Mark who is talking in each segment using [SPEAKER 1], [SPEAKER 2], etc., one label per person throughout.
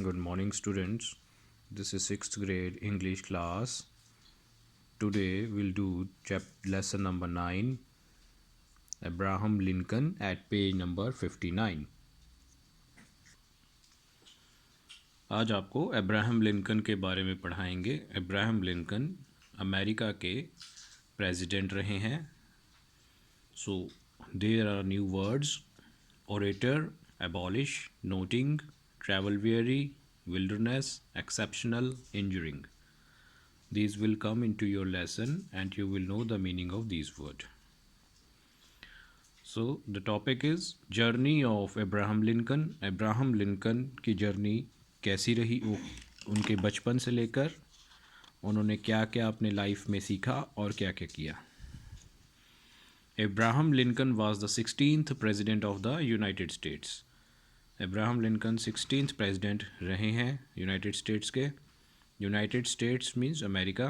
[SPEAKER 1] Good morning, students. This is sixth grade English class. Today we'll do lesson number 9, Abraham Lincoln, at page number 59. आज आपको Abraham Lincoln के बारे में पढ़ाएंगे। Abraham Lincoln America के president रहे हैं। So there are new words: orator, abolish, noting, travel weary, wilderness, exceptional, enduring. These will come into your lesson and you will know the meaning of these words. So the topic is journey of Abraham Lincoln. Abraham Lincoln की journey कैसी रही उनके बचपन से लेकर उन्होंने क्या क्या अपने लाइफ में सीखा और क्या क्या किया। Abraham Lincoln was the 16th president of the United States. Abraham Lincoln 16th president रहे हैं यूनाइटेड स्टेट्स के। United States means America.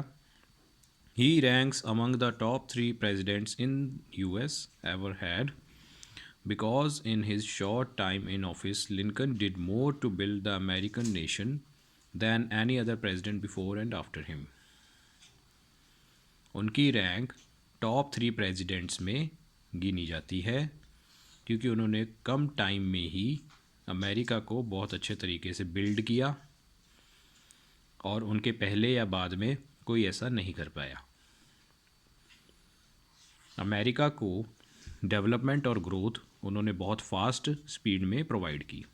[SPEAKER 1] He ranks among the top 3 presidents in US ever had because in his short time in office, Lincoln did more to build the American nation than any other president before and after him. उनकी rank top 3 presidents में गिनी जाती है क्योंकि उन्होंने कम time में ही America को बहुत अच्छे तरीके से बिल्ड किया और उनके पहले या बाद में कोई ऐसा नहीं कर पाया। अमेरिका को डेवलपमेंट और ग्रोथ उन्होंने बहुत फास्ट स्पीड में प्रोवाइड की।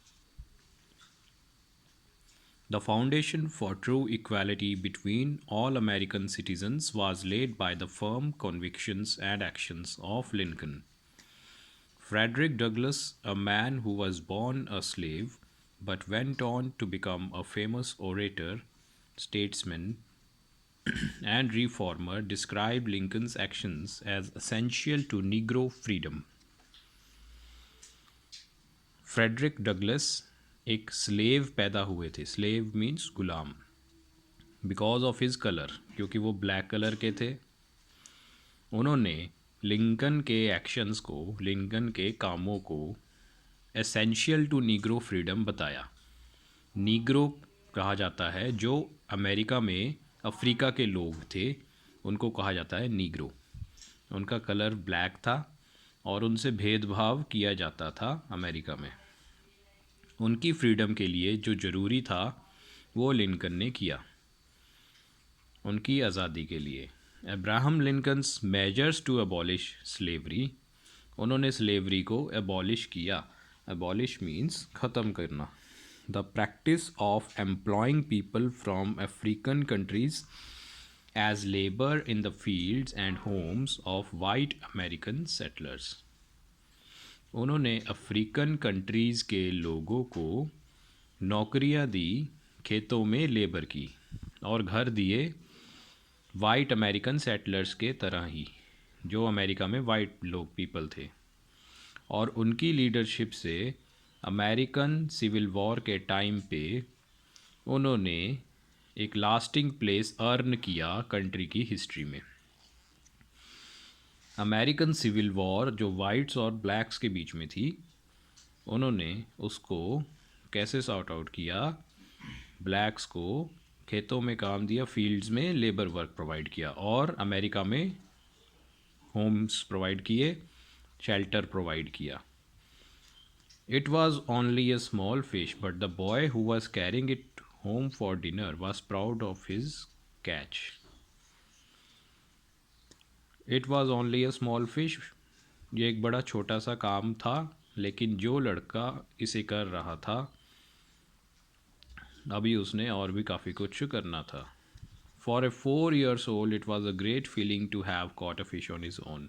[SPEAKER 1] The foundation for true equality between all American citizens was laid by the firm convictions and actions of Lincoln. Frederick Douglass, a man who was born a slave but went on to become a famous orator, statesman, and reformer, described Lincoln's actions as essential to Negro freedom. Frederick Douglass एक slave पैदा हुए थे। Slave means गुलाम। Because of his colour, क्योंकि वो black colour के थे, उन्होंने लिंकन के एक्शंस को, लिंकन के कामों को एसेंशियल टू नीग्रो फ्रीडम बताया। नीग्रो कहा जाता है जो अमेरिका में अफ्रीका के लोग थे, उनको कहा जाता है नीग्रो। उनका कलर ब्लैक था और उनसे भेदभाव किया जाता था अमेरिका में। उनकी फ्रीडम के लिए जो ज़रूरी था वो लिंकन ने किया, उनकी आज़ादी के लिए। Abraham Lincoln's measures to abolish slavery, उन्होंने स्लेवरी को अबॉलिश किया। अबॉलिश मीन्स ख़त्म करना। The practice of employing people from African countries as labour in the fields and homes of white American settlers. उन्होंने अफ्रीकन कंट्रीज़ के लोगों को नौकरियां दी, खेतों में लेबर की, और घर दिए वाइट अमेरिकन सेटलर्स के तरह ही, जो अमेरिका में वाइट लोग पीपल थे। और उनकी लीडरशिप से अमेरिकन सिविल वॉर के टाइम पे उन्होंने एक लास्टिंग प्लेस अर्न किया कंट्री की हिस्ट्री में। अमेरिकन सिविल वॉर जो वाइट्स और ब्लैक्स के बीच में थी, उन्होंने उसको कैसे सॉर्ट आउट किया? ब्लैक्स को खेतों में काम दिया, फील्ड्स में लेबर वर्क प्रोवाइड किया, और अमेरिका में होम्स प्रोवाइड किए, शेल्टर प्रोवाइड किया। It was only a small fish but the boy who was carrying it home for dinner was proud of his catch. It was only a small fish, ये एक बड़ा छोटा सा काम था, लेकिन जो लड़का इसे कर रहा था अभी उसने और भी काफ़ी कुछ करना था। For a 4 years old it was a great feeling to have caught a fish on his own.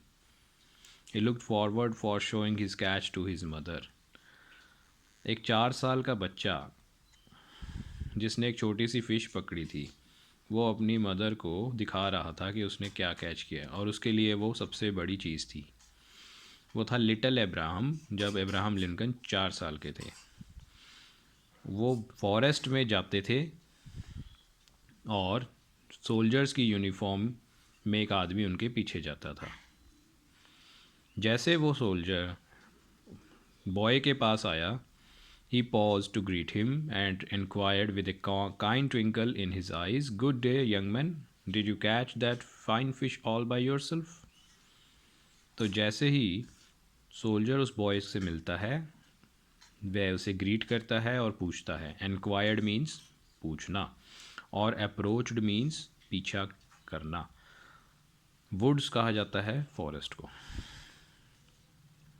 [SPEAKER 1] He looked forward for showing his catch to his mother. एक 4 साल का बच्चा जिसने एक छोटी सी फ़िश पकड़ी थी, वो अपनी मदर को दिखा रहा था कि उसने क्या कैच किया, और उसके लिए वो सबसे बड़ी चीज़ थी। वो था लिटिल अब्राहम, जब अब्राहम लिंकन 4 साल के थे। वो फॉरेस्ट में जाते थे और सोल्जर्स की यूनिफॉर्म में एक आदमी उनके पीछे जाता था। जैसे वो सोल्जर बॉय के पास आया He paused to greet him and inquired with a kind twinkle in his eyes, "Good day, young man. Did you catch that fine fish all by yourself?" तो जैसे ही सोल्जर उस बॉय से मिलता है, वह उसे ग्रीट करता है और पूछता है। एनक्वायर्ड मीन्स पूछना, और अप्रोच्ड मीन्स पीछा करना। वुड्स कहा जाता है फॉरेस्ट को।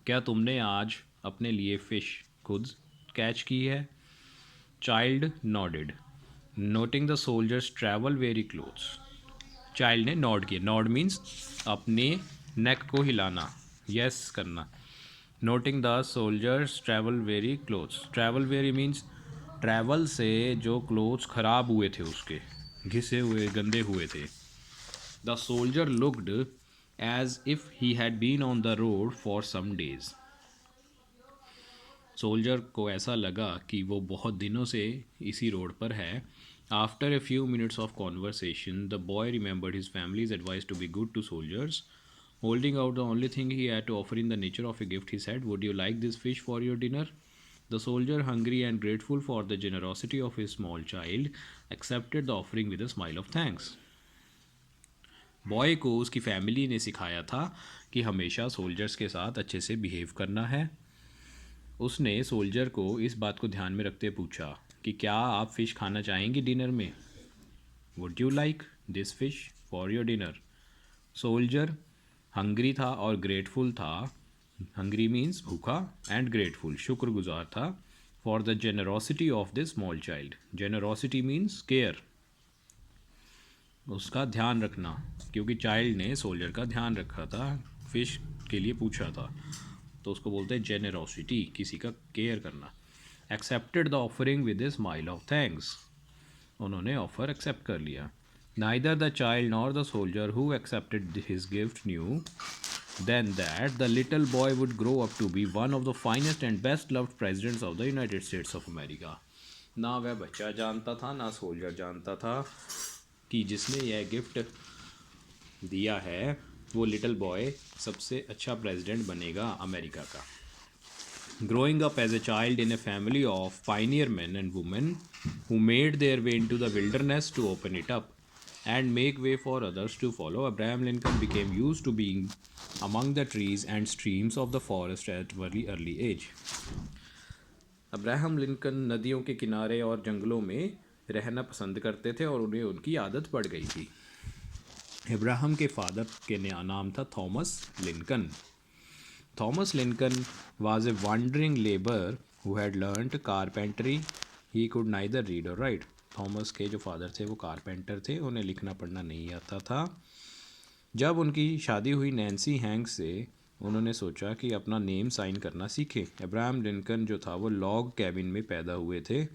[SPEAKER 1] क्या तुमने आज अपने लिए फ़िश खुद कैच की है? Child nodded, noting the soldiers travel very close. Child ने नॉड किया। नॉड मीन्स अपने नेक को हिलाना, यस करना। Noting the soldiers travel very clothes. Travel very means travel से जो क्लोथ्स खराब हुए थे, उसके घिसे हुए गंदे हुए थे। The soldier looked as if he had been on the road for some days. Soldier को ऐसा लगा कि वो बहुत दिनों से इसी रोड पर है। After a few minutes of conversation the boy remembered his family's advice to be good to soldiers. Holding out the only thing he had to offer in the nature of a gift, he said, "Would you like this fish for your dinner?" The soldier, hungry and grateful for the generosity of his small child, accepted the offering with a smile of thanks. Boy को उसकी family ने सिखाया था कि हमेशा soldiers के साथ अच्छे से बिहेव करना है। उसने सोल्जर को इस बात को ध्यान में रखते पूछा कि क्या आप फ़िश खाना चाहेंगे डिनर में? Would you like this fish for your dinner? Soldier hungry था और ग्रेटफुल था। हंग्री मीन्स भूखा, एंड ग्रेटफुल शुक्रगुजार था, for the generosity of this small child. Generosity means care, उसका ध्यान रखना, क्योंकि चाइल्ड ने सोल्जर का ध्यान रखा था, फिश के लिए पूछा था, तो उसको बोलते हैं जेनरोसिटी, किसी का केयर करना। Accepted the offering with a smile of thanks. उन्होंने ऑफर एक्सेप्ट कर लिया। Neither the child nor the soldier who accepted his gift knew then that the little boy would grow up to be one of the finest and best loved presidents of the United States of America. ना वह बच्चा जानता था, ना soldier जानता था कि जिसने यह गिफ्ट दिया है वो लिटिल बॉय सबसे अच्छा प्रेसिडेंट बनेगा अमेरिका का। Growing up as a child in a family of pioneer men and women who made their way into the wilderness to open it up and make way for others to follow, Abraham Lincoln became used to being among the trees and streams of the forest at very early age. Abraham Lincoln नदियों के किनारे और जंगलों में रहना पसंद करते थे और उन्हें उनकी आदत पड़ गई थी। अब्राहम के फादर के नाम था Thomas Lincoln. Thomas Lincoln was a wandering laborer who had learnt carpentry. He could neither read or write. Thomas के जो फादर थे वो कारपेंटर थे, उन्हें लिखना पढ़ना नहीं आता था. जब उनकी शादी हुई नैन्सी हैंक्स से, उन्होंने सोचा कि अपना नेम साइन करना सीखें. अब्राहम लिंकन जो था वो लॉग कैबिन में पैदा हुए थे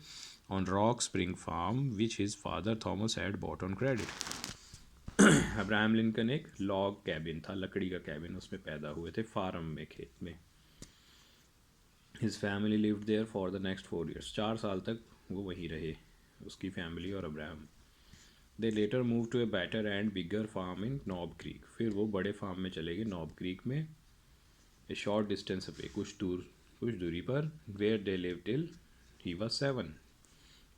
[SPEAKER 1] on Rock Spring Farm which his father Thomas had bought on credit. Abraham Lincoln एक लॉग कैबिन था, लकड़ी का कैबिन, उसमें पैदा हुए थे फार्म में, खेत में. His family lived there for the next 4 years. 4 साल तक वो वहीं रहे, उसकी फैमिली और Abraham. They later move to a better and bigger farm in Knob Creek. फिर वो बड़े फार्म में चले गए नॉब क्रीक में, ए शॉर्ट डिस्टेंस पे, कुछ दूरी पर. Where they live till he was 7.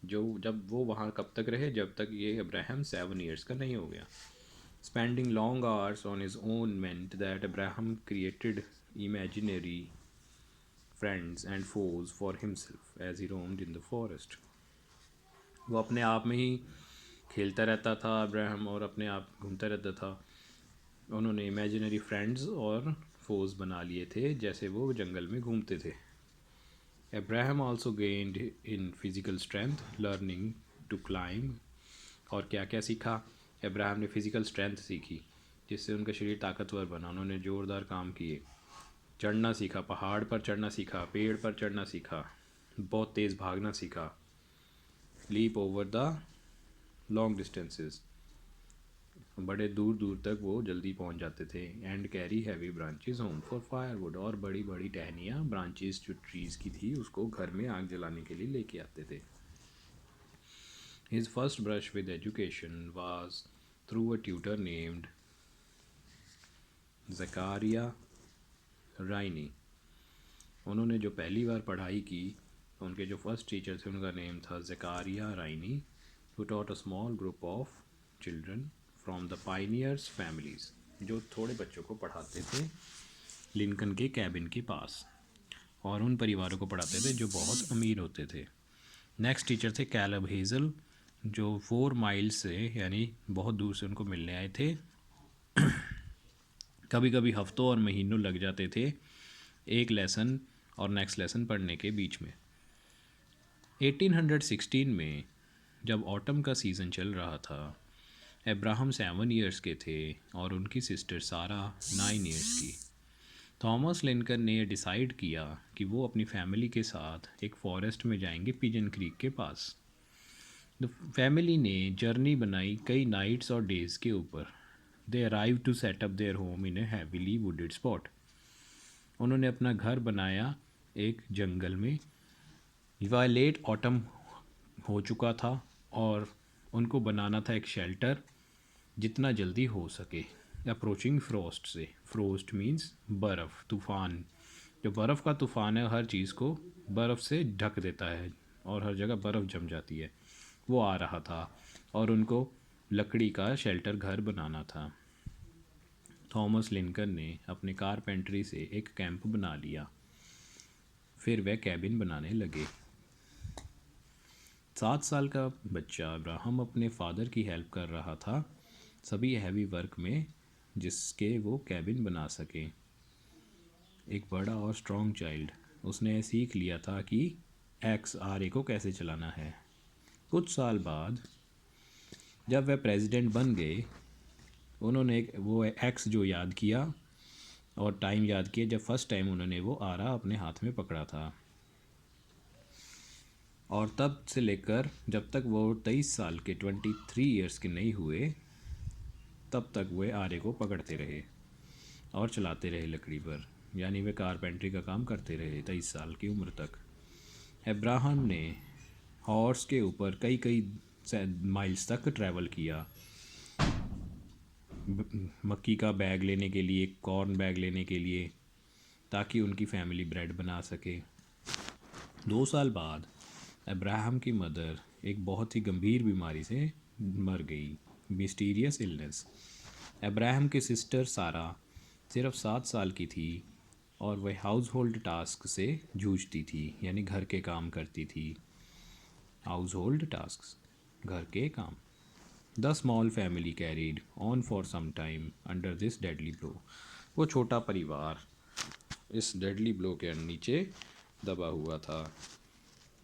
[SPEAKER 1] जब वो वहाँ कब तक रहे? जब तक ये अब्राहम 7 years का नहीं हो गया. Spending long hours on his own meant that Abraham created imaginary friends and foes for himself as he roamed in the forest. वो अपने आप में ही खेलता रहता था अब्राहम, और अपने आप घूमता रहता था. उन्होंने इमेजिनरी फ्रेंड्स और फोज बना लिए थे जैसे वो जंगल में घूमते थे. Abraham also gained in physical strength, learning to climb. और क्या क्या सीखा? अब्राहम ने फिज़िकल स्ट्रेंथ सीखी, जिससे उनका शरीर ताकतवर बना. उन्होंने ज़ोरदार काम किए, चढ़ना सीखा, पहाड़ पर चढ़ना सीखा, पेड़ पर चढ़ना सीखा, बहुत तेज़ भागना सीखा, leap over the long distances, बड़े दूर दूर तक वो जल्दी पहुंच जाते थे. And carry heavy branches home for firewood. और बड़ी बड़ी टहनियाँ, ब्रांचेस जो ट्रीज़ की थी, उसको घर में आग जलाने के लिए लेके आते थे. His first brush with education was through a tutor named Zachariah Riney. उन्होंने जो पहली बार पढ़ाई की उनके जो फर्स्ट टीचर थे उनका नेम था Zachariah Riney, who taught a small group of children from the pioneers families, जो थोड़े बच्चों को पढ़ाते थे लिंकन के कैबिन के पास, और उन परिवारों को पढ़ाते थे जो बहुत अमीर होते थे। नेक्स्ट टीचर थे कैलब हेज़ल, जो 4 माइल्स से यानी बहुत दूर से उनको मिलने आए थे। कभी कभी हफ्तों और महीनों लग जाते थे एक लेसन और नेक्स्ट लेसन पढ़ने के बीच में। 1816 में जब ऑटम का सीज़न चल रहा था, अब्राहम 7 ईयर्स के थे और उनकी सिस्टर सारा 9 ईयर्स की। थॉमस लिंकन ने डिसाइड किया कि वो अपनी फैमिली के साथ एक फॉरेस्ट में जाएंगे पिजन क्रीक के पास। द फैमिली ने जर्नी बनाई कई नाइट्स और डेज़ के ऊपर। They arrive to set up their home in a heavily wooded spot. उन्होंने अपना घर बनाया एक जंगल में। वह लेट ऑटम हो चुका था और उनको बनाना था एक शेल्टर जितना जल्दी हो सके अप्रोचिंग फ्रोस्ट से। फ्रोस्ट मीन्स बर्फ़, तूफ़ान। जो बर्फ़ का तूफ़ान है हर चीज़ को बर्फ़ से ढक देता है और हर जगह बर्फ़ जम जाती है। वो आ रहा था और उनको लकड़ी का शेल्टर घर बनाना था। थॉमस लिंकन ने अपने कारपेंटरी से एक कैंप बना लिया। फिर वह कैबिन बनाने लगे। 7 साल का बच्चा अब्राहम अपने फादर की हेल्प कर रहा था सभी हैवी वर्क में जिसके वो कैबिन बना सके। एक बड़ा और स्ट्रॉन्ग चाइल्ड, उसने सीख लिया था कि XRA को कैसे चलाना है। कुछ साल बाद जब वह प्रेसिडेंट बन गए, उन्होंने वो एक्स जो याद किया और टाइम याद किया जब फर्स्ट टाइम उन्होंने वो आरा अपने हाथ में पकड़ा था। और तब से लेकर जब तक वो 23 साल के 23 ईयर्स के नहीं हुए, तब तक वे आरे को पकड़ते रहे और चलाते रहे लकड़ी पर, यानी वे कारपेंट्री का काम करते रहे 23 साल की उम्र तक। अब्राहम ने हॉर्स के ऊपर कई कई माइल्स तक ट्रैवल किया, मक्की का बैग लेने के लिए, कॉर्न बैग लेने के लिए, ताकि उनकी फैमिली ब्रेड बना सके। 2 साल बाद अब्राहम की मदर एक बहुत ही गंभीर बीमारी से मर गई, मिस्टीरियस इलनेस। अब्राहम की सिस्टर सारा सिर्फ 7 साल की थी और वह हाउस होल्ड टास्क से जूझती थी, यानी घर के काम करती थी। हाउस होल्ड टास्क, घर के काम। The small family carried on for some time under this deadly blow. वो छोटा परिवार इस डेडली ब्लो के नीचे दबा हुआ था।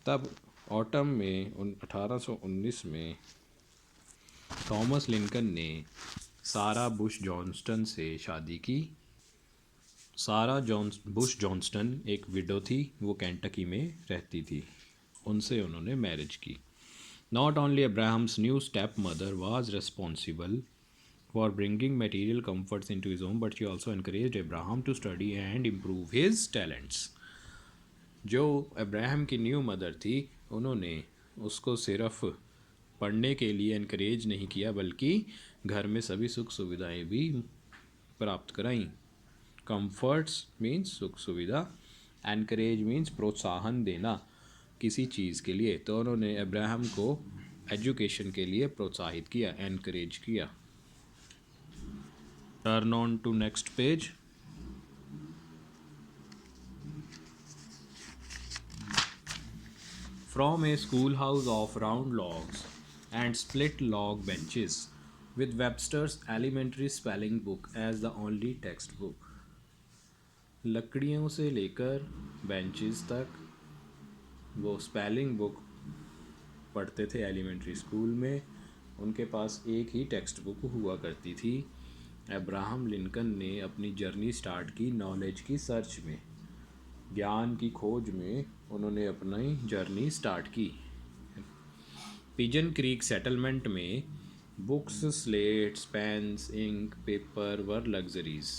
[SPEAKER 1] तब ऑटम में 1819 में थॉमस लिंकन ने सारा बुश जॉनस्टन से शादी की। सारा बुश जॉनस्टन एक विडो थी, वो केंटकी में रहती थी। उनसे उन्होंने मैरिज की। Not only Abraham's new step mother was responsible for bringing material comforts in to his home, but she also encourage Abraham to study and improve his talents. जो अब्राहम की न्यू मदर थी, उन्होंने उसको सिर्फ पढ़ने के लिए इनकरेज नहीं किया, बल्कि घर में सभी सुख सुविधाएं भी प्राप्त कराईं। कंफर्ट्स मीन्स सुख सुविधा, एनकरेज मीन्स प्रोत्साहन देना किसी चीज़ के लिए। तो उन्होंने अब्राहम को एजुकेशन के लिए प्रोत्साहित किया, एनकरेज किया। Turn on to next page. From a schoolhouse of round logs and split log benches, with Webster's Elementary Spelling Book as the only textbook. लकड़ियों से लेकर बेंचेस तक वो स्पेलिंग बुक पढ़ते थे एलिमेंट्री स्कूल में। उनके पास एक ही टेक्स्ट बुक हुआ करती थी। अब्राहम लिंकन ने अपनी जर्नी स्टार्ट की नॉलेज की सर्च में, ज्ञान की खोज में उन्होंने अपनी जर्नी स्टार्ट की। पिजन क्रीक सेटलमेंट में books, slates, pens, ink, paper were luxuries.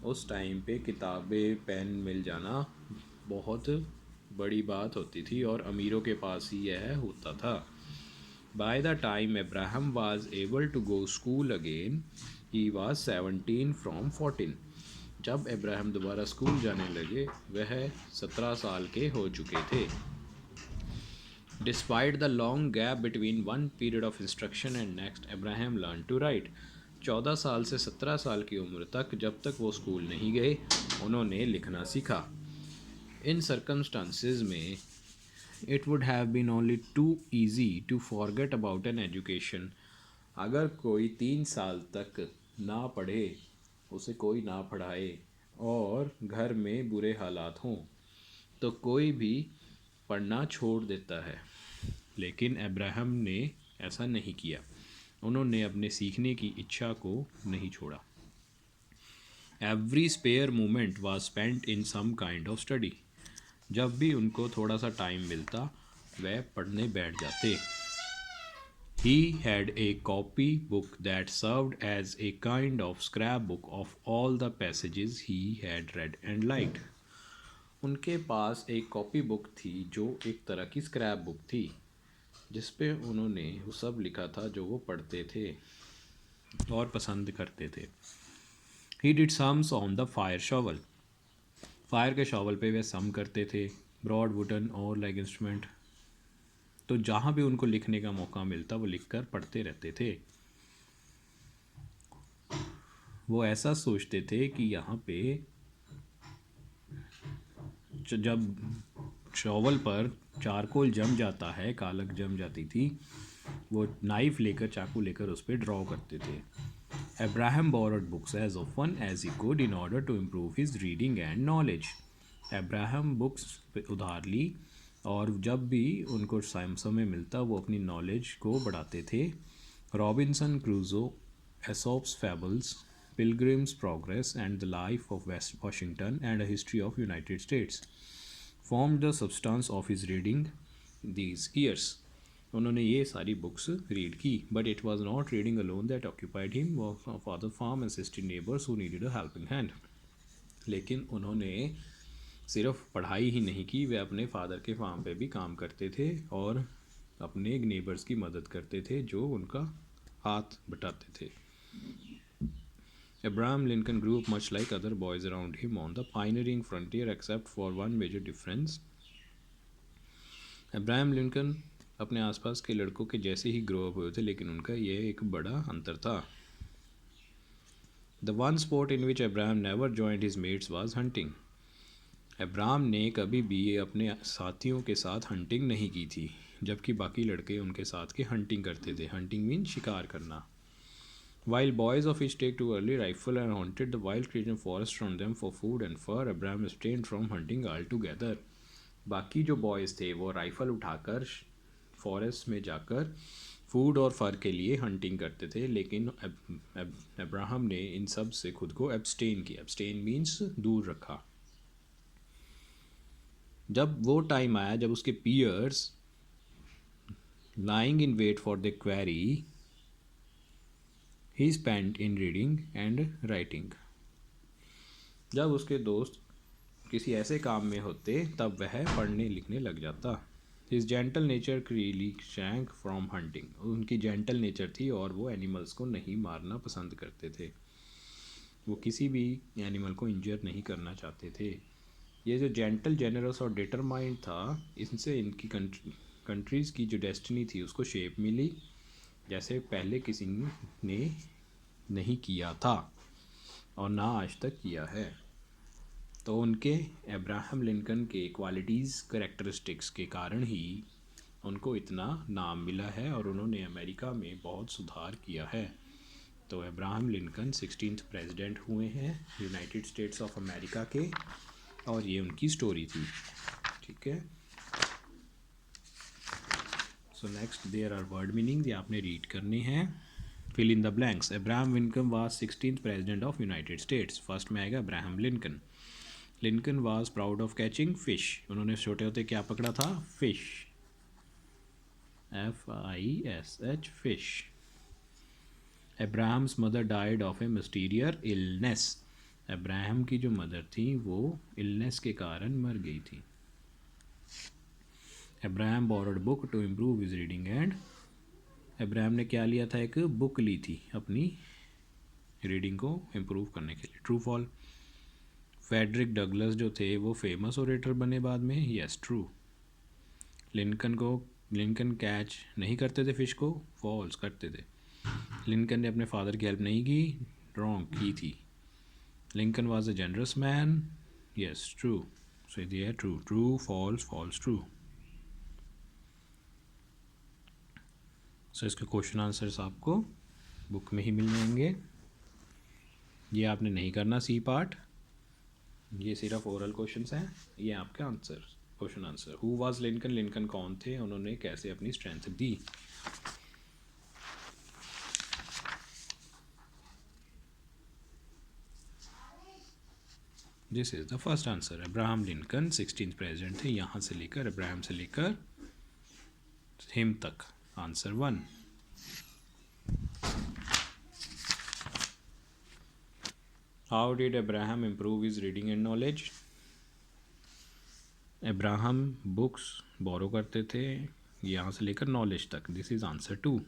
[SPEAKER 1] उस टाइम पे किताबें, पेन मिल जाना बहुत बड़ी बात होती थी और अमीरों के पास ही यह होता था। By the time Abraham was able to go school again, he was 17 from 14। जब अब्राहम दोबारा स्कूल जाने लगे, वह 17 साल के हो चुके थे। Despite the long gap between one period of instruction and next, Abraham learned to write. 14 साल से 17 साल की उम्र तक, जब तक वो स्कूल नहीं गए, उन्होंने लिखना सीखा. इन circumstances में it would have been only too easy to forget about an education. अगर कोई 3 साल तक ना पढ़े, उसे कोई ना पढ़ाए और घर में बुरे हालात हों, तो कोई भी पढ़ना छोड़ देता है. लेकिन अब्राहम ने ऐसा नहीं किया. उन्होंने अपने सीखने की इच्छा को नहीं छोड़ा. Every spare moment was spent in some kind of study. जब भी उनको थोड़ा सा टाइम मिलता, वह पढ़ने बैठ जाते. He had a copy book that served as a kind of scrapbook of all the passages he had read and liked. उनके पास एक कॉपी बुक थी जो एक तरह की स्क्रैप बुक थी, जिस पे उन्होंने वो सब लिखा था जो वो पढ़ते थे और पसंद करते थे. He did sums on the fire shovel. Fire के शॉवल पे वे सम करते थे. ब्रॉड वुडन और लाइक इंस्ट्रूमेंट. तो जहाँ भी उनको लिखने का मौका मिलता वो लिखकर पढ़ते रहते थे. वो ऐसा सोचते थे कि यहाँ पे जब शॉवल पर चारकोल जम जाता है, कालक जम जाती थी, वो नाइफ लेकर, चाकू लेकर उस पर ड्रॉ करते थे. Abraham borrowed books as often as he could in order to improve his reading and knowledge. Abraham books उधार ली और जब भी उनको समय मिलता वो अपनी नॉलेज को बढ़ाते थे. Robinson Crusoe, Aesop's fables, Pilgrim's progress and the life of west Washington and a history of United States formed the substance of his reading these years. उन्होंने ये सारी बुक्स रीड की. But it was not reading alone that occupied him, father farm assisted neighbours who needed a helping hand. लेकिन उन्होंने सिर्फ पढ़ाई ही नहीं की, वे अपने फादर के फार्म पे भी काम करते थे और अपने नेबर्स की मदद करते थे जो उनका हाथ बटाते थे. Abraham Lincoln grew up much like other boys around him on the pioneering frontier, except for one major difference. Abraham Lincoln अपने आसपास के लड़कों के जैसे ही ग्रो अप हुए थे, लेकिन उनका ये एक बड़ा अंतर था. The one sport in which Abraham never joined his mates was hunting. Abraham ने कभी भी अपने साथियों के साथ हंटिंग नहीं की थी, जबकि बाकी लड़के उनके साथ के हंटिंग करते थे. हंटिंग मीन शिकार करना. While boys of each take to early rifle and hunted the wild creature forest from them for food and fur, Abraham abstained from hunting altogether. बाकी जो बॉयज़ थे वो राइफ़ल उठाकर फॉरेस्ट में जाकर फूड और फर के लिए हंटिंग करते थे, लेकिन अब्राहम ने इन सब से खुद को एब्सटेन किया. एब्सटेन मीन्स दूर रखा. जब वो टाइम आया जब उसके peers lying in wait for the query, he spent in reading and writing. जब उसके दोस्त किसी ऐसे काम में होते तब वह पढ़ने लिखने लग जाता. His gentle nature clearly shrank from hunting. उनकी जेंटल नेचर थी और वो एनिमल्स को नहीं मारना पसंद करते थे. वो किसी भी एनिमल को इंजर नहीं करना चाहते थे. ये जो जेंटल, जेनरस और डिटरमाइंड था, इनसे इनकी कंट्रीज़ की जो डेस्टिनी थी उसको शेप मिली, जैसे पहले किसी ने नहीं किया था और ना आज तक किया है. तो उनके अब्राहम लिंकन के क्वालिटीज़, करेक्टरिस्टिक्स के कारण ही उनको इतना नाम मिला है और उन्होंने अमेरिका में बहुत सुधार किया है. तो अब्राहम लिंकन 16th प्रेसिडेंट हुए हैं यूनाइटेड स्टेट्स ऑफ अमेरिका के, और ये उनकी स्टोरी थी. ठीक है. So next there are word meaning, ये आपने रीड करने हैं. Fill in the blanks. Abraham Lincoln was 16th president of United States. First में आएगा Abraham Lincoln. Lincoln was proud of catching fish. उन्होंने छोटे होते क्या पकड़ा था? Fish. FISH, fish. Abraham's mother died of a mysterious illness. Abraham की जो मदर थी वो इलनेस के कारण मर गई थी. Abraham borrowed book to improve his reading and. Abraham ने क्या लिया था? एक बुक ली थी अपनी रीडिंग को इम्प्रूव करने के लिए. True fall. फ्रेडरिक डगलस जो थे वो फेमस ओरेटर बने बाद में. Yes, true. लिंकन को लिंकन कैच नहीं करते थे फिश को, फॉल्स करते थे। लिंकन ने अपने फादर की हेल्प नहीं की, रॉन्ग की थी। Lincoln was a generous man, yes true. So ये है true, true false false true. So इसके क्वेश्चन आंसर्स आपको बुक में ही मिल जाएंगे। ये आपने नहीं करना सी पार्ट, ये सिर्फ ओरल क्वेश्चंस हैं। ये आपके answer, question answer. Who was Lincoln, Lincoln कौन थे, उन्होंने कैसे अपनी स्ट्रेंथ दी। This is the first answer. Abraham Lincoln 16th president थे, यहाँ से लेकर अब्राहम से लेकर हिम तक। Answer 1। How did Abraham improve his reading and knowledge. Abraham books borrow करते थे, यहाँ से लेकर नॉलेज तक। This is answer 2।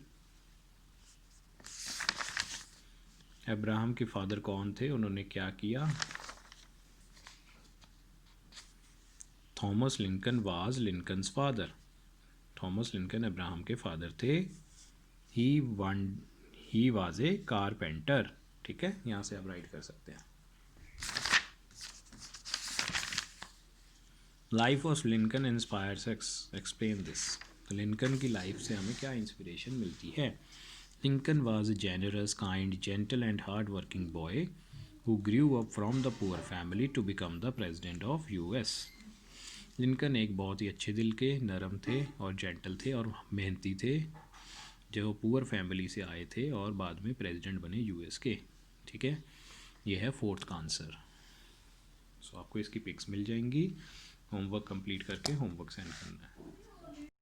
[SPEAKER 1] अब्राहम के फादर कौन थे, उन्होंने क्या किया। Thomas Lincoln was Lincoln's father. Thomas Lincoln Abraham के फादर थे। He was a carpenter. ठीक है, यहाँ से आप राइट कर सकते हैं। Life of Lincoln inspires, explain this. तो लिंकन की लाइफ से हमें क्या इंस्पिरेशन मिलती है। Lincoln was a generous, kind, gentle and hard-working boy who grew up from the poor family to become the president of US. Lincoln एक बहुत ही अच्छे दिल के, नरम थे और जेंटल थे और मेहनती थे, जो पुअर फैमिली से आए थे और बाद में प्रेसिडेंट बने यूएस के। ठीक है, ये है फोर्थ का आंसर। सो आपको इसकी पिक्स मिल जाएंगी, होमवर्क कंप्लीट करके होमवर्क सेंड करना है।